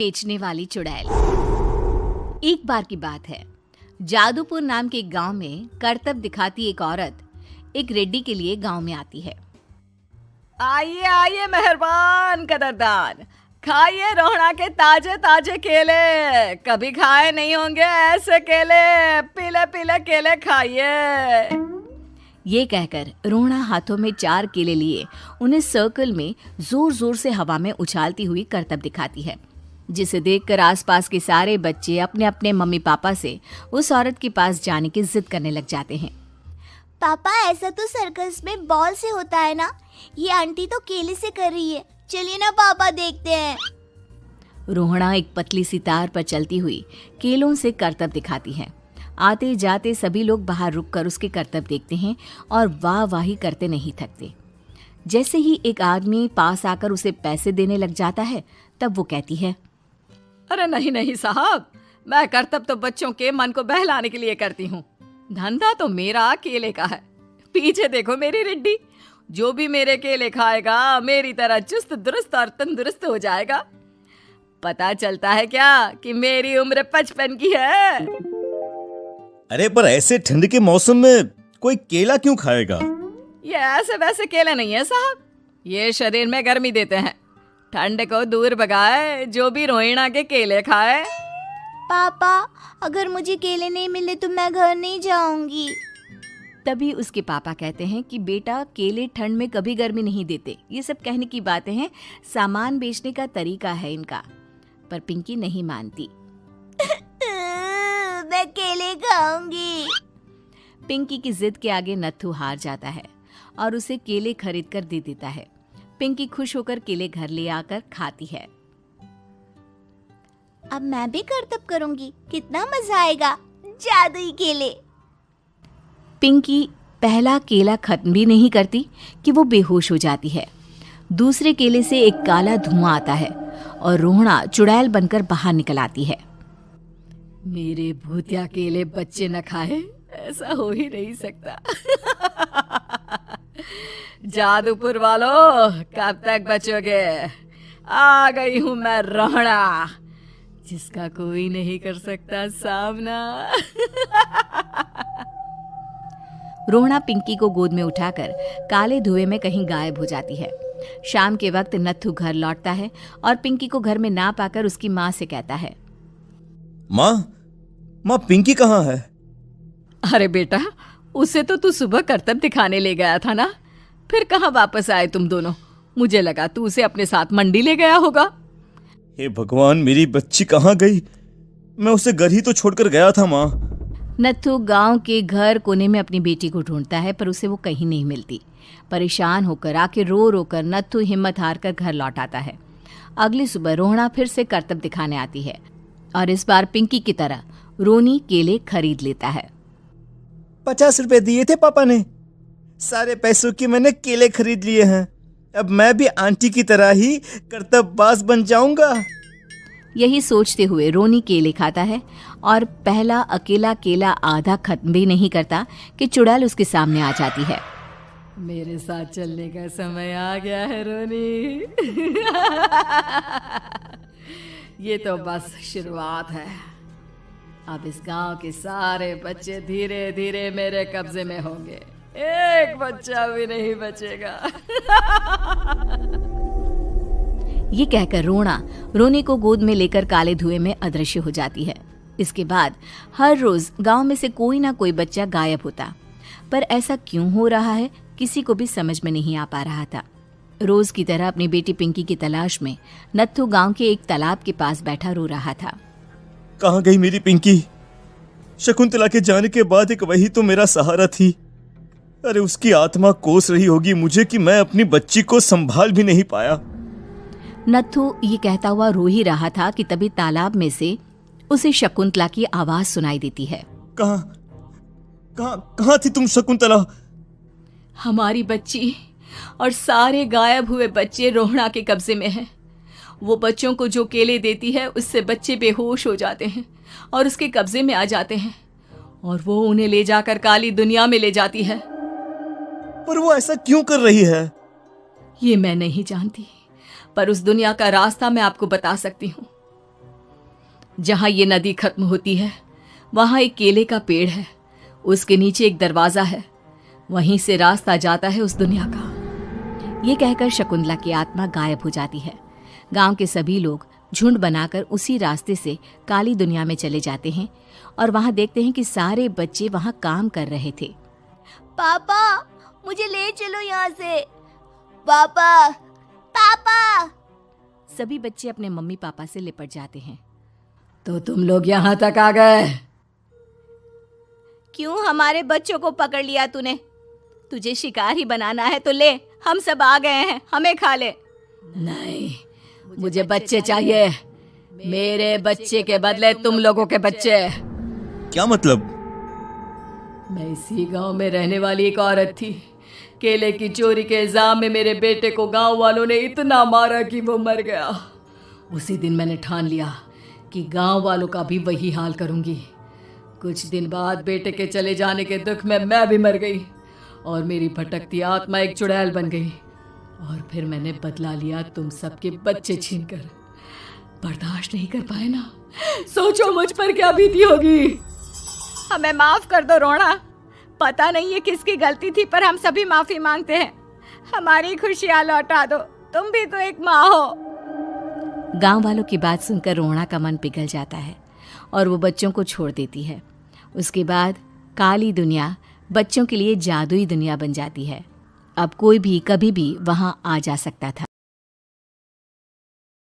बेचने वाली चुड़ैल। एक बार की बात है, जादूपुर नाम के एक गांव में करतब दिखाती एक औरत एक रेड्डी के लिए गांव में आती है। आइए आइए मेहरबान कदरदान, खाइए रोहड़ा के ताजे ताजे केले। कभी खाए नहीं होंगे ऐसे केले, पीले पीले केले खाइए। ये कहकर रोहड़ा हाथों में 4 केले लिए उन्हें सर्कल में जोर जोर से हवा में उछालती हुई करतब दिखाती है, जिसे देखकर आसपास के सारे बच्चे अपने अपने मम्मी पापा से उस औरत के पास जाने की जिद करने लग जाते हैं। पापा, ऐसा तो सर्कस में बॉल से होता है ना, ये आंटी तो केले से कर रही है। चलिए ना पापा, देखते हैं। रोहड़ा एक पतली सी तार पर चलती हुई केलों से करतब दिखाती है। आते जाते सभी लोग बाहर रुककर उसके करतब देखते हैं और वाह वाही करते नहीं थकते। जैसे ही एक आदमी पास आकर उसे पैसे देने लग जाता है, तब वो कहती है, अरे नहीं नहीं साहब, मैं करतब तो बच्चों के मन को बहलाने के लिए करती हूँ। धंधा तो मेरा केले का है। पीछे देखो मेरी रिड्डी, जो भी मेरे केले खाएगा मेरी तरह चुस्त दुरुस्त और तंदुरुस्त हो जाएगा। पता चलता है क्या कि मेरी उम्र 55 की है। अरे पर ऐसे ठंड के मौसम में कोई केला क्यों खाएगा? ये ऐसे वैसे केले नहीं है साहब, ये शरीर में गर्मी देते हैं। ठंड को दूर भगाए जो भी रोहिणा के केले खाए। पापा, अगर मुझे केले नहीं मिले तो मैं घर नहीं जाऊंगी। तभी उसके पापा कहते हैं कि बेटा, केले ठंड में कभी गर्मी नहीं देते। ये सब कहने की बातें हैं, सामान बेचने का तरीका है इनका। पर पिंकी नहीं मानती। मैं केले खाऊंगी। पिंकी की जिद के आगे नत्थू हार जाता है और उसे केले खरीद कर दे देता है। पिंकी खुश होकर केले घर ले आकर खाती है। अब मैं भी करतब करूंगी, कितना मजा आएगा। जादुई केले। पिंकी पहला केला खत्म भी नहीं करती कि वो बेहोश हो जाती है। दूसरे केले से एक काला धुआं आता है और रोहड़ा चुड़ैल बनकर बाहर निकल आती है। मेरे भूतिया केले बच्चे न खाए, ऐसा हो ही नहीं सकता। जादूपुर वालों, कब तक बचोगे? आ गई हूं मैं रोहड़ा, जिसका कोई नहीं कर सकता सामना। रोहड़ा पिंकी को गोद में उठाकर काले धुएं में कहीं गायब हो जाती है। शाम के वक्त नत्थू घर लौटता है और पिंकी को घर में ना पाकर उसकी माँ से कहता है, माँ पिंकी कहाँ है? अरे बेटा, उसे तो तू सुबह करतब दिखाने ले गया था ना, फिर कहाँ वापस आए तुम दोनों? मुझे लगा तू उसे अपने साथ मंडी ले गया होगा। हे भगवान, मेरी बच्ची कहाँ गई? मैं उसे घर ही तो छोड़कर गया था माँ। नत्थू गांव के घर कोने में अपनी बेटी को ढूंढता है, पर उसे वो कहीं नहीं मिलती। परेशान होकर आखिर रो रो कर नत्थू हिम्मत हार कर घर लौट आता है। अगली सुबह रोहड़ा फिर से करतब दिखाने आती है और इस बार पिंकी की तरह रोनी केले खरीद लेता है। 50 रुपए दिए थे पापा ने, सारे पैसों के मैंने केले खरीद लिए हैं। अब मैं भी आंटी की तरह ही करतबबाज बन जाऊंगा। यही सोचते हुए रोनी केले खाता है और पहला अकेला केला आधा खत्म भी नहीं करता कि चुड़ैल उसके सामने आ जाती है। मेरे साथ चलने का समय आ गया है रोनी। ये तो बस शुरुआत है। अब इस गांव के सारे बच्चे धीरे धीरे मेरे कब्जे में होंगे, एक बच्चा भी नहीं बचेगा। ये कहकर रोनी को गोद में लेकर काले धुएं में अदृश्य हो जाती है। इसके बाद हर रोज गांव में से कोई ना कोई बच्चा गायब होता, पर ऐसा क्यों हो रहा है किसी को भी समझ में नहीं आ पा रहा था। रोज की तरह अपनी बेटी पिंकी की तलाश में नत्थू गांव के एक तालाब के पास बैठा रो रहा था। कहाँ गई मेरी पिंकी? शकुंतला के जाने के बाद एक वही तो मेरा सहारा थी। अरे उसकी आत्मा कोस रही होगी मुझे कि मैं अपनी बच्ची को संभाल भी नहीं पाया। नत्थू ये कहता हुआ रो ही रहा था कि तभी तालाब में से उसे शकुंतला की आवाज सुनाई देती है। कहाँ थी तुम शकुंतला? हमारी बच्ची और सारे गायब हुए बच्चे रोहड़ा के कब्जे में हैं। वो बच्चों को जो केले देती है उससे बच्चे बेहोश हो जाते हैं और उसके कब्जे में आ जाते हैं और वो उन्हें ले जाकर काली दुनिया में ले जाती है। पर वो ऐसा क्यों कर रही है? ये मैं नहीं जानती, पर उस दुनिया का रास्ता मैं आपको बता सकती हूँ। जहां ये नदी खत्म होती है वहां एक केले का पेड़ है, उसके नीचे एक दरवाजा है, वहीं से रास्ता जाता है उस दुनिया का। ये कहकर शकुंतला की आत्मा गायब हो जाती है। गांव के सभी लोग झुंड बनाकर उसी रास्ते से काली दुनिया में चले जाते हैं और वहां देखते हैं कि सारे बच्चे वहां काम कर रहे थे। पापा मुझे ले चलो यहाँ से। पापा पापा। सभी बच्चे अपने मम्मी पापा से लिपट जाते हैं। तो तुम लोग यहाँ तक आ गए? क्यों हमारे बच्चों को पकड़ लिया तूने? तुझे शिकार ही बनाना है तो ले, हम सब आ गए हैं, हमें खा ले। नहीं, मुझे बच्चे चाहिए, मेरे बच्चे के बदले तुम लोगों के बच्चे। क्या मतलब? मैं इसी गांव में रहने वाली एक औरत थी। केले की चोरी के इल्जाम में मेरे बेटे को गांव वालों ने इतना मारा कि वो मर गया। उसी दिन मैंने ठान लिया कि गांव वालों का भी वही हाल करूंगी। कुछ दिन बाद बेटे के चले जाने के दुख में मैं भी मर गई और मेरी भटकती आत्मा एक चुड़ैल बन गई। और फिर मैंने बदला लिया तुम सबके बच्चे छीनकर। बर्दाश्त नहीं कर पाए ना, सोचो मुझ पर क्या बीती होगी। हमें माफ कर दो रोना, पता नहीं ये किसकी गलती थी पर हम सभी माफी मांगते हैं। हमारी खुशियां लौटा दो, तुम भी तो एक माँ हो। गांव वालों की बात सुनकर रोना का मन पिघल जाता है और वो बच्चों को छोड़ देती है। उसके बाद काली दुनिया बच्चों के लिए जादुई दुनिया बन जाती है। अब कोई भी कभी भी वहां आ जा सकता था।